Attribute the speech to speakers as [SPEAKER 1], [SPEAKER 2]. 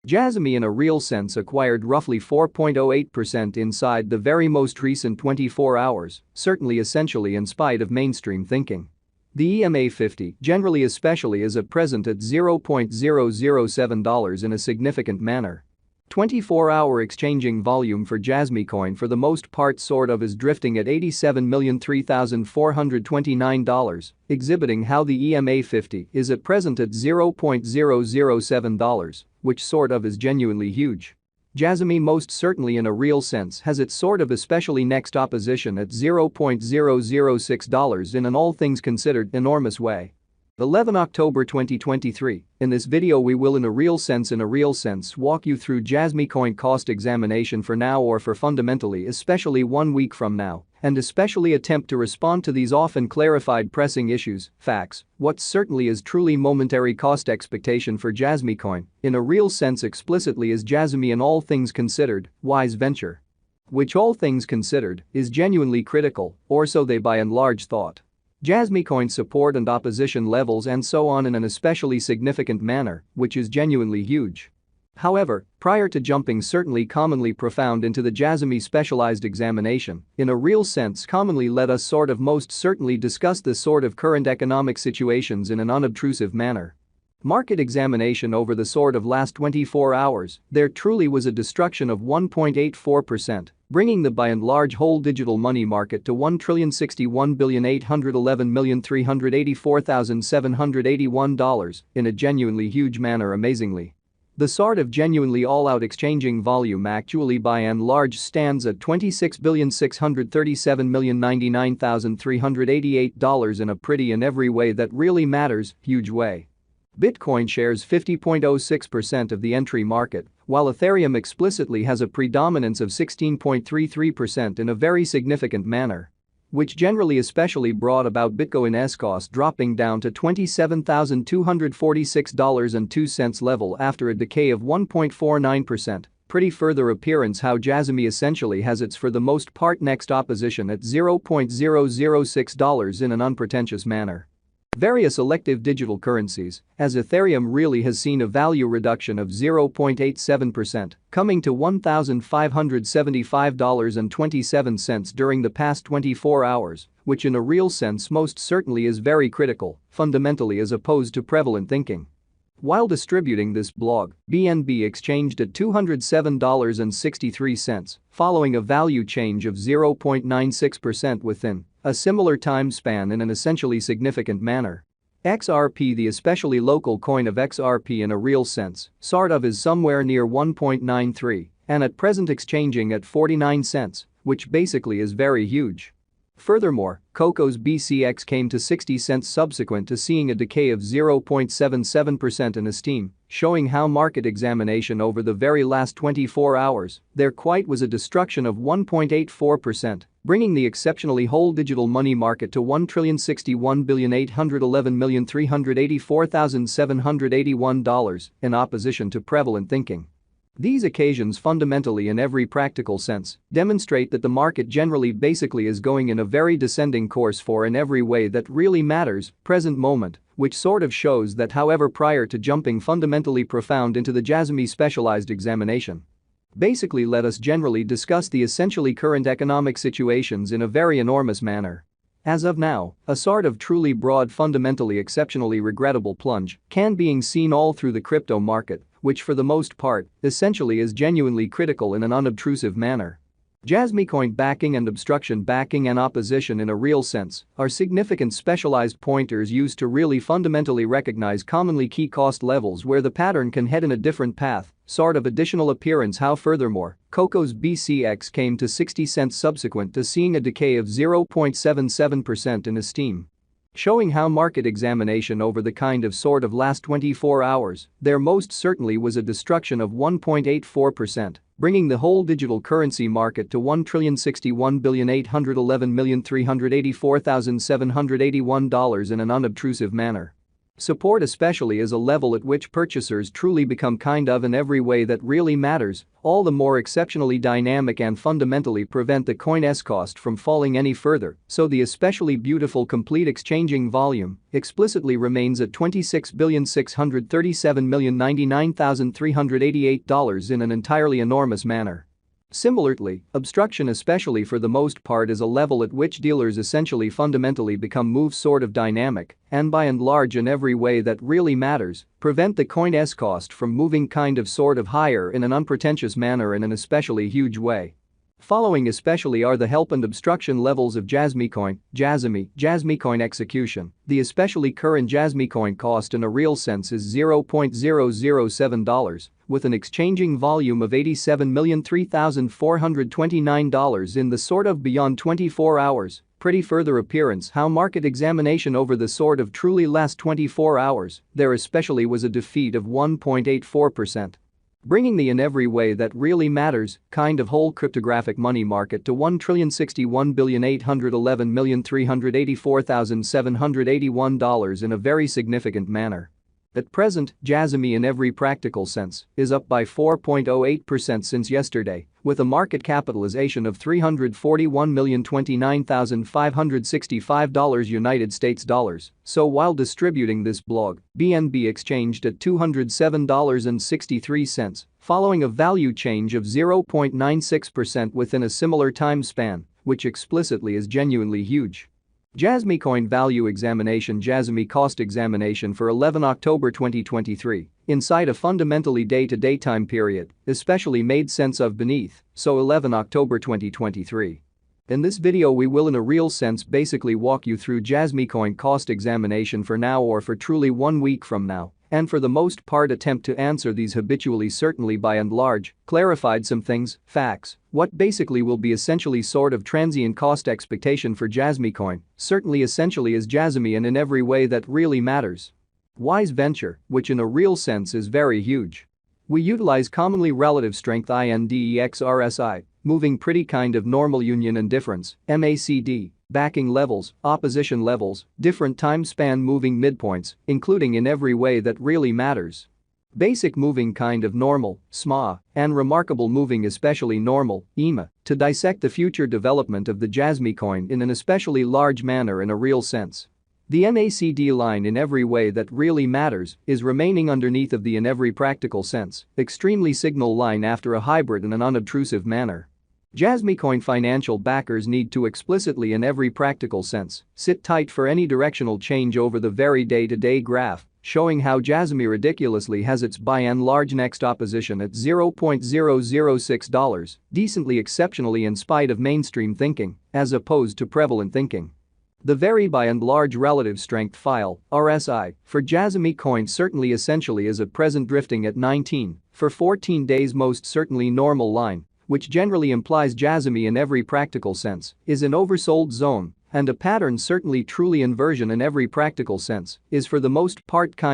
[SPEAKER 1] Jasmy in a real sense acquired roughly 4.08% inside the very most recent 24 hours, certainly essentially in spite of mainstream thinking. The EMA 50 generally especially is at present at $0.007 in a significant manner. 24-hour exchanging volume for Jasmy coin for the most part sort of is drifting at $87,003,429, exhibiting how the EMA 50 is at present at $0.007, which sort of is genuinely huge. Jasmy most certainly in a real sense has its sort of especially next opposition at $0.006 in an all things considered enormous way. 11 October 2023, in this video we will in a real sense walk you through Jasmy coin cost examination for now or for fundamentally especially 1 week from now, and especially attempt to respond to these often clarified pressing issues, facts, what certainly is truly momentary cost expectation for Jasmy coin, in a real sense explicitly is Jasmy in all things considered, wise venture. Which all things considered is genuinely critical, or so they by and large thought. Jasmy coin support and opposition levels and so on in an especially significant manner, which is genuinely huge. However, prior to jumping certainly commonly profound into the Jasmy specialized examination, in a real sense commonly let us sort of most certainly discuss the sort of current economic situations in an unobtrusive manner. Market examination over the sort of last 24 hours, there truly was a destruction of 1.84%, bringing the by and large whole digital money market to $1,061,811,384,781 in a genuinely huge manner amazingly. The sort of genuinely all-out exchanging volume actually by and large stands at $26,637,099,388 in a pretty in every way that really matters, huge way. Bitcoin shares 50.06% of the entry market, while Ethereum explicitly has a predominance of 16.33% in a very significant manner. Which generally especially brought about Bitcoin's cost dropping down to $27,246.02 level after a decay of 1.49%. Pretty further appearance how Jasmy essentially has its for the most part next opposition at $0.006 in an unpretentious manner. Various elective digital currencies, as Ethereum really has seen a value reduction of 0.87%, coming to $1,575.27 during the past 24 hours, which in a real sense most certainly is very critical, fundamentally as opposed to prevalent thinking. While distributing this blog, BNB exchanged at $207.63, following a value change of 0.96% within a similar time span in an essentially significant manner. XRP, the especially local coin of XRP in a real sense, sort of is somewhere near 1.93 and at present exchanging at 49 cents, which basically is very huge. Furthermore, Coco's BCX came to 60 cents subsequent to seeing a decay of 0.77% in esteem, showing how market examination over the very last 24 hours, there quite was a destruction of 1.84%, bringing the exceptionally whole digital money market to $1,061,811,384,781 in opposition to prevalent thinking. These occasions fundamentally in every practical sense demonstrate that the market generally basically is going in a very descending course for in every way that really matters, present moment, which sort of shows that however prior to jumping fundamentally profound into the Jasmy specialized examination. Basically let us generally discuss the essentially current economic situations in a very enormous manner. As of now, a sort of truly broad fundamentally exceptionally regrettable plunge can being seen all through the crypto market, which for the most part, essentially is genuinely critical in an unobtrusive manner. Jasmy coin backing and obstruction backing and opposition in a real sense are significant specialized pointers used to really fundamentally recognize commonly key cost levels where the pattern can head in a different path, sort of additional appearance how furthermore, Coco's BCX came to 60 cents subsequent to seeing a decay of 0.77% in esteem. Showing how market examination over the kind of sort of last 24 hours, there most certainly was a destruction of 1.84%, bringing the whole digital currency market to $1,061,811,384,781 in an unobtrusive manner. Support especially is a level at which purchasers truly become kind of in every way that really matters, all the more exceptionally dynamic and fundamentally prevent the coin's cost from falling any further, so the especially beautiful complete exchanging volume explicitly remains at $26,637,099,388 in an entirely enormous manner. Similarly, obstruction especially for the most part is a level at which dealers essentially fundamentally become move sort of dynamic and by and large in every way that really matters, prevent the coin's cost from moving kind of sort of higher in an unpretentious manner in an especially huge way. Following especially are the help and obstruction levels of Jasmy coin execution. The especially current Jasmy coin cost in a real sense is $0.007, with an exchanging volume of $87,003,429 in the sort of beyond 24 hours. Pretty further appearance how market examination over the sort of truly last 24 hours, there especially was a defeat of 1.84%. Bringing the in every way that really matters kind of whole cryptographic money market to $1,061,811,384,781 in a very significant manner. At present, Jasmy in every practical sense is up by 4.08% since yesterday, with a market capitalization of $341,029,565 United States dollars. So while distributing this blog, BNB exchanged at $207.63, following a value change of 0.96% within a similar time span, which explicitly is genuinely huge. Jasmy coin value examination Jasmy cost examination for 11 October 2023, inside a fundamentally day-to-day time period, especially made sense of beneath, so 11 October 2023. In this video we will in a real sense basically walk you through Jasmy coin cost examination for now or for truly 1 week from now, and for the most part attempt to answer these habitually certainly by and large, clarified some things, facts, what basically will be essentially sort of transient cost expectation for Jasmy coin, certainly essentially is Jasmy and in every way that really matters. Wise venture, which in a real sense is very huge. We utilize commonly relative strength index RSI, moving pretty kind of normal union and difference, MACD, backing levels, opposition levels, different time span moving midpoints, including in every way that really matters. Basic moving kind of normal, SMA, and remarkable moving especially normal, EMA, to dissect the future development of the Jasmy coin in an especially large manner in a real sense. The MACD line in every way that really matters is remaining underneath of the in every practical sense, extremely signal line after a hybrid in an unobtrusive manner. Jasmy coin financial backers need to explicitly in every practical sense sit tight for any directional change over the very day-to-day graph, showing how Jasmy ridiculously has its by and large next opposition at $0.006, decently exceptionally in spite of mainstream thinking, as opposed to prevalent thinking. The very by and large relative strength file, RSI, for Jasmy coin certainly essentially is at present drifting at 19, for 14 days most certainly normal line, which generally implies Jasmy in every practical sense, is an oversold zone, and a pattern certainly truly inversion in every practical sense, is for the most part kind